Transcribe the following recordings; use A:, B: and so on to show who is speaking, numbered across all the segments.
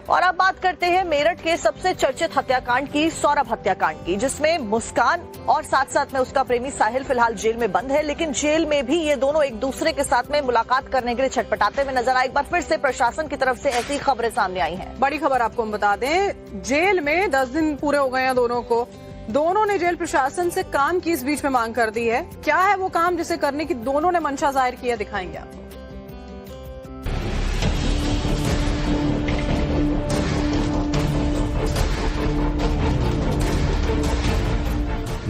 A: और अब बात करते हैं मेरठ के सबसे चर्चित हत्याकांड की, सौरभ हत्याकांड की, जिसमें मुस्कान और साथ साथ में उसका प्रेमी साहिल फिलहाल जेल में बंद है। लेकिन जेल में भी ये दोनों एक दूसरे के साथ में मुलाकात करने के लिए छटपटाते हुए नजर आए। एक बार फिर से प्रशासन की तरफ से ऐसी खबरें सामने आई हैं।
B: बड़ी खबर आपको हम बता दें, जेल में 10 दिन पूरे हो गए हैं दोनों को। दोनों ने जेल प्रशासन से काम की इस बीच में मांग कर दी है। क्या है वो काम जिसे करने की दोनों ने मंशा जाहिर किया, दिखाएंगे आपको।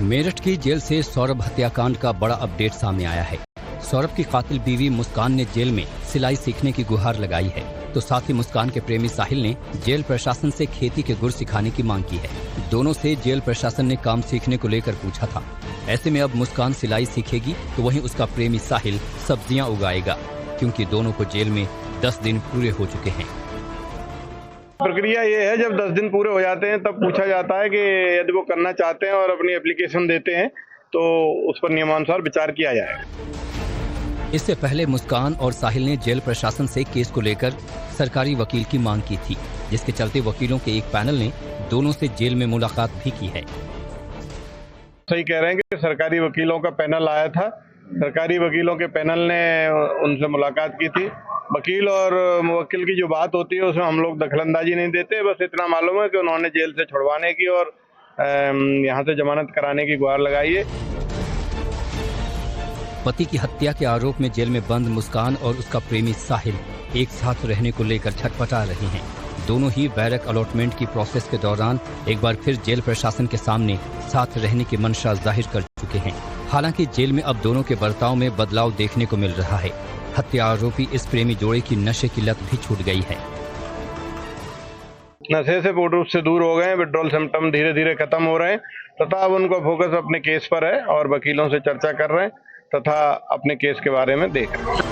C: मेरठ की जेल से सौरभ हत्याकांड का बड़ा अपडेट सामने आया है। सौरभ की कातिल बीवी मुस्कान ने जेल में सिलाई सीखने की गुहार लगाई है, तो साथ ही मुस्कान के प्रेमी साहिल ने जेल प्रशासन से खेती के गुर सिखाने की मांग की है। दोनों से जेल प्रशासन ने काम सीखने को लेकर पूछा था। ऐसे में अब मुस्कान सिलाई सीखेगी तो वहीं उसका प्रेमी साहिल सब्जियां उगाएगा, क्योंकि दोनों को जेल में 10 दिन पूरे हो चुके हैं।
D: प्रक्रिया ये है, जब 10 दिन पूरे हो जाते हैं तब पूछा जाता है कि यदि वो करना चाहते हैं और अपनी एप्लीकेशन देते हैं तो उस पर नियमानुसार विचार किया जाए।
C: इससे पहले मुस्कान और साहिल ने जेल प्रशासन से केस को लेकर सरकारी वकील की मांग की थी, जिसके चलते वकीलों के एक पैनल ने दोनों से जेल में मुलाकात भी की है।
D: सही कह रहे हैं कि सरकारी वकीलों का पैनल आया था। सरकारी वकीलों के पैनल ने उनसे मुलाकात की थी। वकील और मुवक्किल की जो बात होती है उसमें हम लोग दखलंदाजी नहीं देते। बस इतना मालूम है कि उन्होंने जेल से छुड़वाने की और यहाँ से जमानत कराने की गुहार लगाई है।
C: पति की हत्या के आरोप में जेल में बंद मुस्कान और उसका प्रेमी साहिल एक साथ रहने को लेकर छटपटा रहे हैं। दोनों ही बैरक अलॉटमेंट की प्रोसेस के दौरान एक बार फिर जेल प्रशासन के सामने साथ रहने की मंशा जाहिर कर चुके हैं। हालांकि जेल में अब दोनों के बर्ताव में बदलाव देखने को मिल रहा है। हत्या आरोपी इस प्रेमी जोड़े की नशे की लत भी छूट गई है।
D: नशे से पूर्ण रूप से दूर हो गए हैं। विड्रॉल सिम्टम धीरे धीरे खत्म हो रहे हैं तथा अब उनका फोकस अपने केस पर है और वकीलों से चर्चा कर रहे हैं तथा अपने केस के बारे में देख रहे हैं।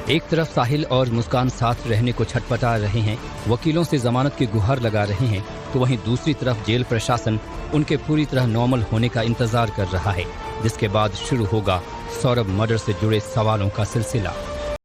C: एक तरफ साहिल और मुस्कान साथ रहने को छटपटा रहे हैं, वकीलों से जमानत की गुहार लगा रहे हैं, तो वहीं दूसरी तरफ जेल प्रशासन उनके पूरी तरह नॉर्मल होने का इंतजार कर रहा है, जिसके बाद शुरू होगा सौरभ मर्डर से जुड़े सवालों का सिलसिला।